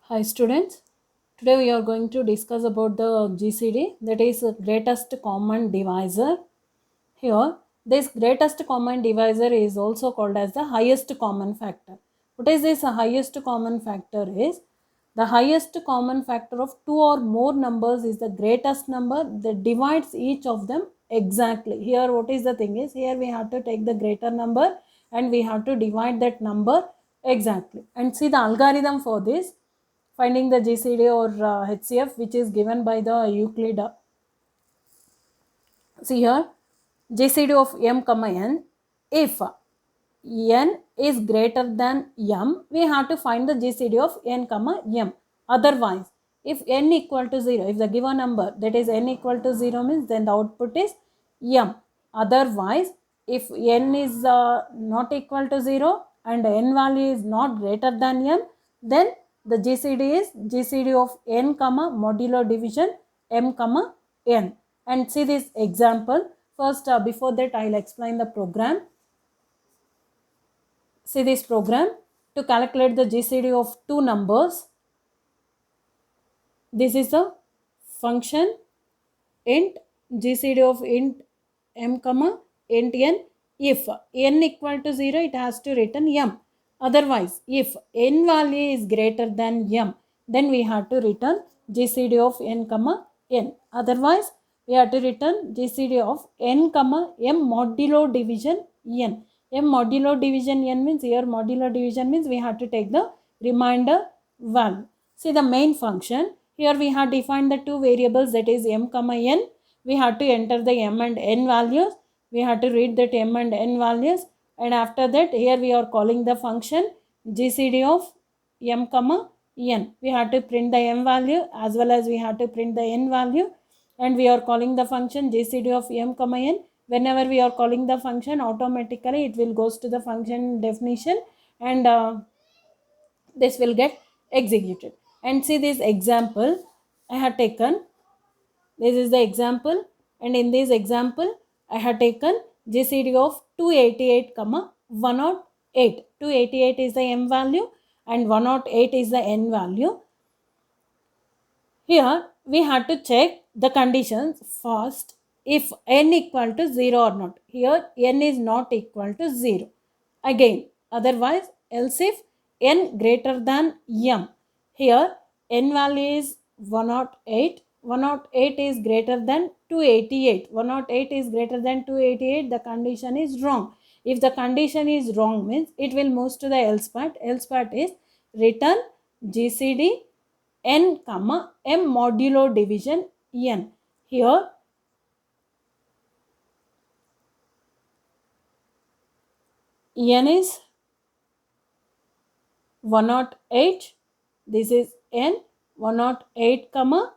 Hi students, today we are going to discuss about the GCD, that is greatest common divisor. Here this greatest common divisor is also called as the highest common factor. What is this highest common factor is the highest common factor of two or more numbers is the greatest number that divides each of them exactly. Here what is the thing is, here we have to take the greater number and we have to divide that number exactly. And see the algorithm for this, finding the GCD or HCF, which is given by the Euclid. See here, GCD of m comma n, if n is greater than m, we have to find the GCD of n comma m. Otherwise, if n equal to 0, if the given number that is n equal to 0 means, then the output is m. Otherwise, if n is not equal to 0 and n value is not greater than m, then the GCD is GCD of n comma modulo division m comma n. And see this example. First, before that, I'll explain the program. See this program. To calculate the GCD of two numbers, this is the function int GCD of int m comma int n. If n equal to 0, it has to return m. Otherwise, if n value is greater than m, then we have to return GCD of n comma n. Otherwise, we have to return GCD of n comma m modulo division n. M modulo division n means, here modulo division means we have to take the remainder value. See the main function. Here we have defined the two variables, that is m comma n. We have to enter the m and n values. We have to read that m and n values, and after that, here we are calling the function GCD of m comma n. We have to print the m value as well as we have to print the n value, and we are calling the function GCD of m comma n. Whenever we are calling the function, automatically it will goes to the function definition, and this will get executed. And see this example I have taken. This is the example, and in this example I have taken GCD of 288 comma 108. 288 is the m value and 108 is the n value. Here we have to check the conditions first, if n equal to 0 or not. Here n is not equal to 0. Again, otherwise, else if n greater than m. Here n value is 108. 108 is greater than 288. 108 is greater than 288. The condition is wrong. If the condition is wrong means, it will move to the else part. Else part is return GCD n comma m modulo division n. Here n is 108. This is n 108 comma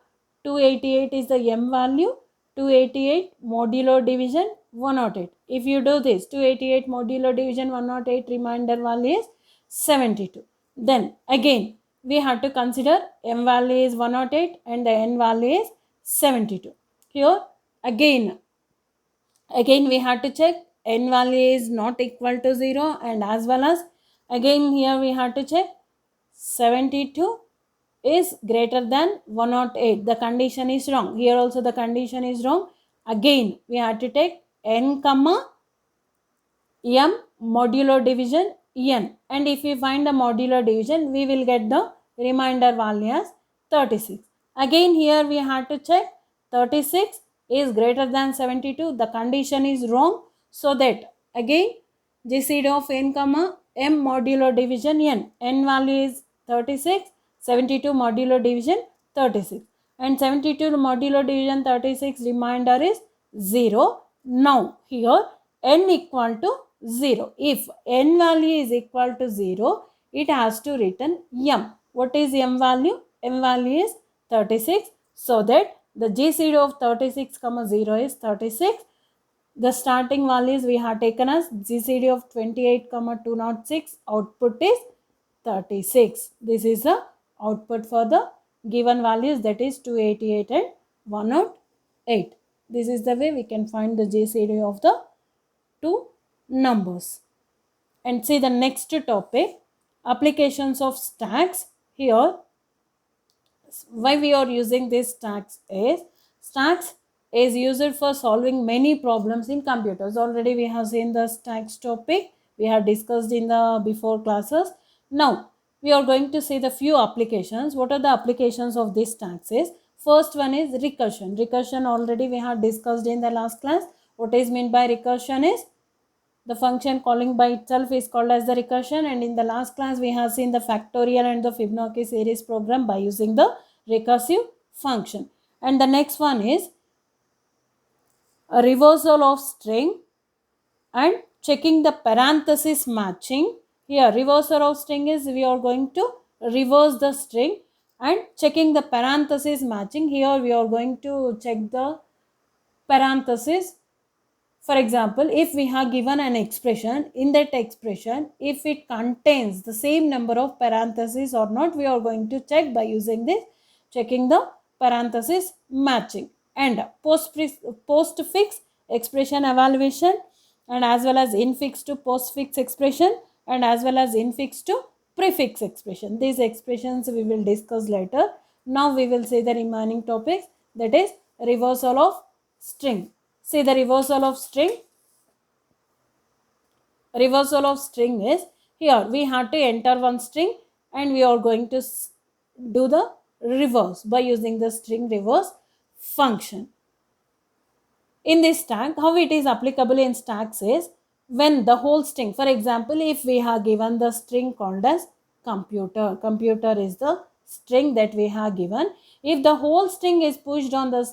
288 is the m value. 288 modulo division 108. If you do this, 288 modulo division 108, remainder value is 72. Then again we have to consider m value is 108 and the n value is 72. Here again we have to check n value is not equal to 0, and as well as again here we have to check 72 is greater than 108. The condition is wrong. Here also the condition is wrong. Again we have to take n comma m modulo division n, and if we find the modulo division, we will get the remainder value as 36. Again here we have to check 36 is greater than 72. The condition is wrong, so that again GCD of n comma m modulo division n. N value is 36, 72 modulo division 36, and 72 modulo division 36 remainder is 0. Now here n equal to 0. If n value is equal to 0, it has to return m. What is m value? M value is 36, so that the GCD of 36 comma 0 is 36. The starting values we have taken as GCD of 28 comma 206. Output is 36. This is the output for the given values, that is 288 and 108. This is the way we can find the GCD of the two numbers. And see the next topic, applications of stacks. Here why we are using this stacks is used for solving many problems in computers. Already we have seen the stacks topic, we have discussed in the before classes. Now we are going to see the few applications. What are the applications of this stacks is, first one is recursion already we have discussed in the last class. What is meant by recursion is, the function calling by itself is called as the recursion, and in the last class we have seen the factorial and the Fibonacci series program by using the recursive function. And the next one is a reversal of string and checking the parenthesis matching. Here reversal of string is, we are going to reverse the string, and checking the parenthesis matching, here we are going to check the parenthesis. For example, if we have given an expression, in that expression, if it contains the same number of parentheses or not, we are going to check by using this, checking the parenthesis matching. And postfix expression evaluation, and as well as infix to postfix expression, and as well as infix to prefix expression. These expressions we will discuss later. Now we will see the remaining topics, that is reversal of string. See the reversal of string. Reversal of string is, here we have to enter one string and we are going to do the reverse by using the string reverse function. In this stack, how it is applicable in stacks is, when the whole string, for example, if we have given the string called as computer is the string that we have given. If the whole string is pushed on the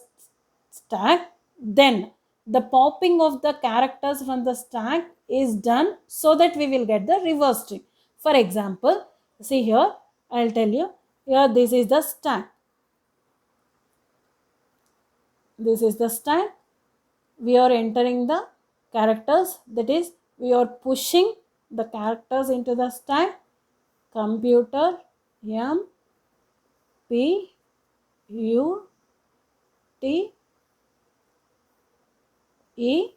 stack, then the popping of the characters from the stack is done, so that we will get the reverse string. For example, see here, I'll tell you, here this is the stack. This is the stack. We are entering the characters, that is we are pushing the characters into the stack. Computer, M P U T E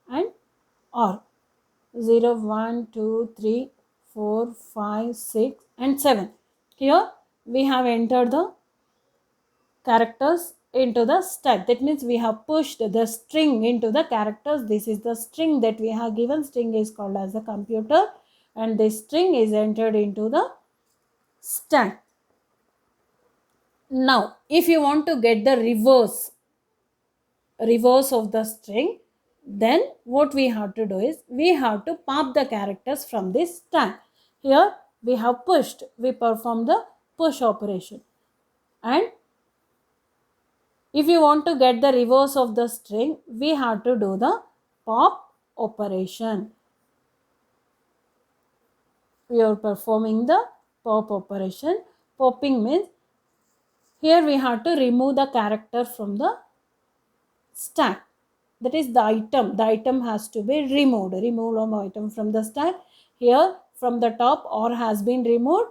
and R. 0, 1, 2, 3, 4, 5, 6 and 7. Here we have entered the characters into the stack. That means we have pushed the string into the characters. This is the string that we have given. String is called as the computer, and this string is entered into the stack. Now if you want to get the reverse of the string, then what we have to do is, we have to pop the characters from this stack. Here we have pushed, we perform the push operation, and if you want to get the reverse of the string, we have to do the pop operation. We are performing the pop operation. Popping means, here we have to remove the character from the stack. That is the item has to be removed. Remove an item from the stack. Here from the top, or has been removed.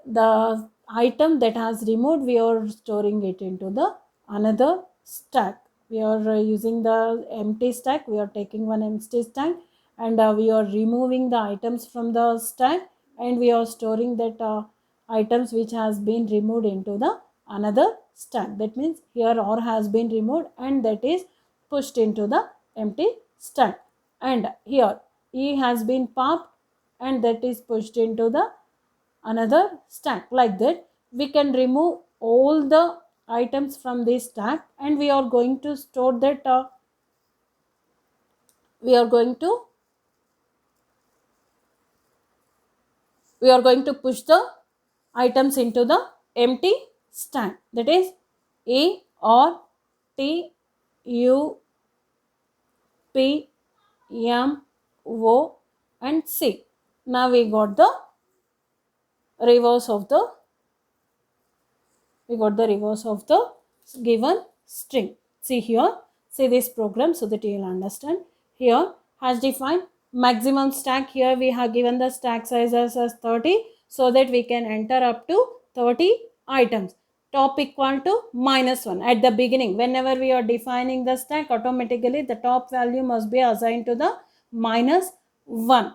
The item that has removed, we are storing it into the another stack. We are using the empty stack. We are taking one empty stack, and we are removing the items from the stack, and we are storing that items which has been removed into the another stack. That means here or has been removed, and that is pushed into the empty stack. And here E has been popped, and that is pushed into the another stack. Like that we can remove all the items from this stack, and we are going to store that we are going to push the items into the empty stack. That is A or T U P M O and C. Now we got the reverse of the given string. See here, see this program so that you will understand. Here has defined maximum stack. Here we have given the stack size as 30, so that we can enter up to 30 items. Top equal to -1 at the beginning. Whenever we are defining the stack, automatically the top value must be assigned to the -1.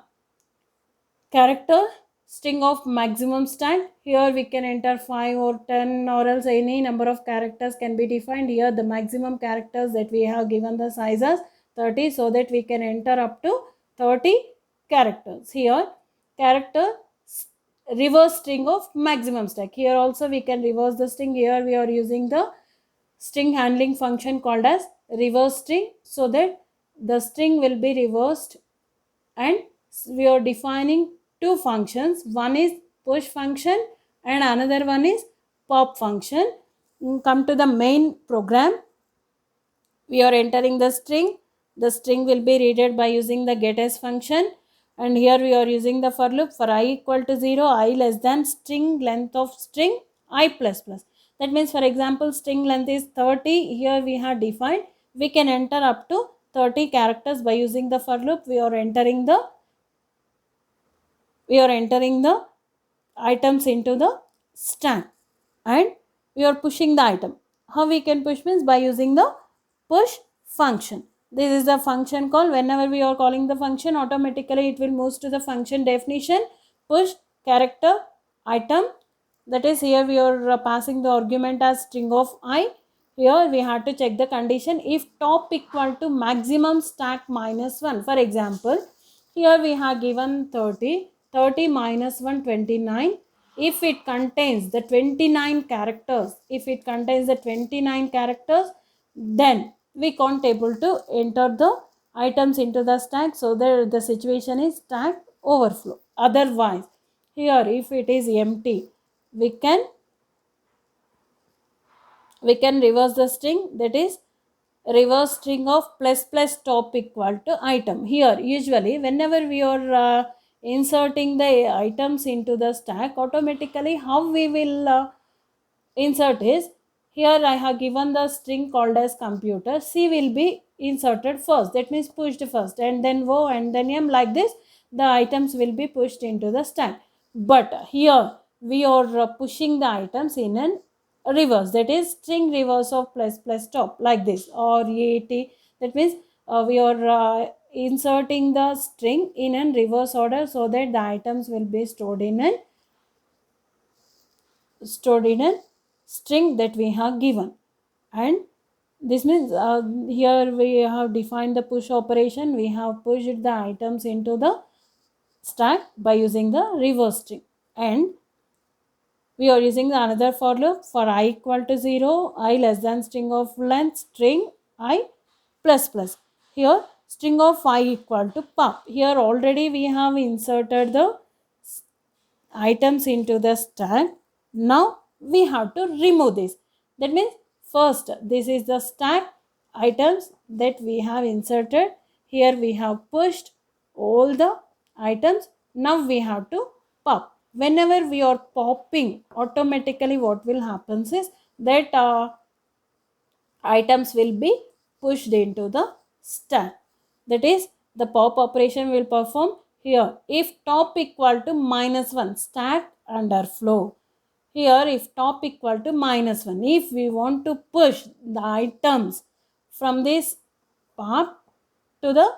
Character string of maximum stack. Here we can enter 5 or 10 or else any number of characters can be defined. Here the maximum characters that we have given the size as 30, so that we can enter up to 30 characters. Here character reverse string of maximum stack. Here also we can reverse the string. Here we are using the string handling function called as reverse string, so that the string will be reversed, and we are defining two functions. One is push function and another one is pop function. Come to the main program. We are entering the string. The string will be read by using the getS function, and here we are using the for loop. For I equal to 0, I less than string length of string I plus plus. That means, for example, string length is 30. Here we have defined we can enter up to 30 characters by using the for loop. We are entering the items into the stack, and we are pushing the item. How we can push means by using the push function. This is the function call. Whenever we are calling the function, automatically it will move to the function definition push character item. That is, here we are passing the argument as string of I. Here we have to check the condition if top equal to maximum stack minus 1. For example, here we have given 30. 30 minus 1, 29. If it contains the 29 characters, then we can't able to enter the items into the stack, so that the situation is stack overflow. Otherwise, here if it is empty, we can reverse the string, that is reverse string of plus plus top equal to item. Here usually whenever we are inserting the items into the stack, automatically how we will insert is, here I have given the string called as computer. C will be inserted first, that means pushed first, and then O and then M, like this the items will be pushed into the stack. But here we are pushing the items in an reverse, that is string reverse of plus plus top, like this, or EAT. That means we are inserting the string in a reverse order, so that the items will be stored in a string that we have given. And this means here we have defined the push operation. We have pushed the items into the stack by using the reverse string, and we are using the another for loop. For I equal to 0, I less than string of length string I plus plus. Here string of I equal to pop. Here already we have inserted the items into the stack. Now we have to remove this. That means first this is the stack items that we have inserted. Here we have pushed all the items. Now we have to pop. Whenever we are popping, automatically what will happen is that items will be pushed into the stack. That is, the pop operation will perform here. If top equal to minus 1, stack underflow. Here if top equal to minus 1, if we want to push the items from this pop to the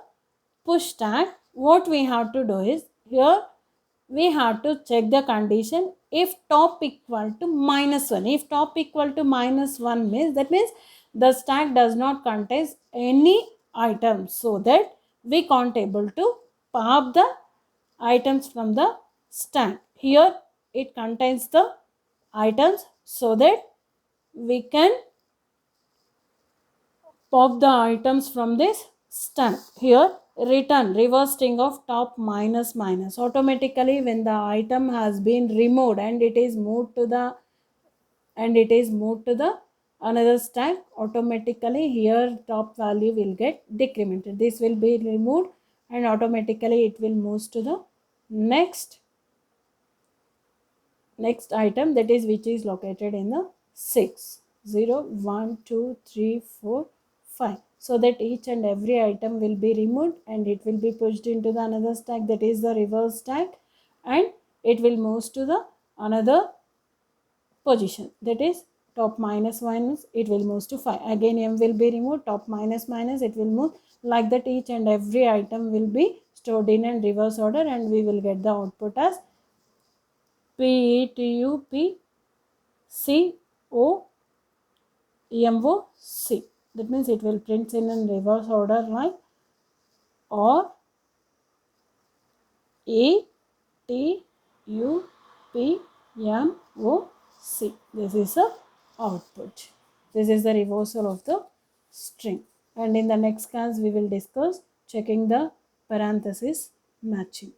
push stack, what we have to do is, here we have to check the condition if top equal to minus 1. If top equal to minus 1 means, that means the stack does not contain any items, so that we can't able to pop the items from the stack. Here it contains the items, so that we can pop the items from this stack. Here return reverse string of top minus minus. Automatically when the item has been removed and it is moved to the another stack, automatically here top value will get decremented. This will be removed and automatically it will move to the next item, that is which is located in the 6, 0, 1, 2, 3, 4, 5, so that each and every item will be removed and it will be pushed into the another stack, that is the reverse stack, and it will move to the another position, that is top minus minus, it will move to 5. Again M will be removed, top minus minus, it will move, like that each and every item will be stored in a reverse order, and we will get the output as PETUP COMOC. That means it will print in reverse order like or ATUPMOC. This is the output. This is the reversal of the string. And in the next class we will discuss checking the parenthesis matching.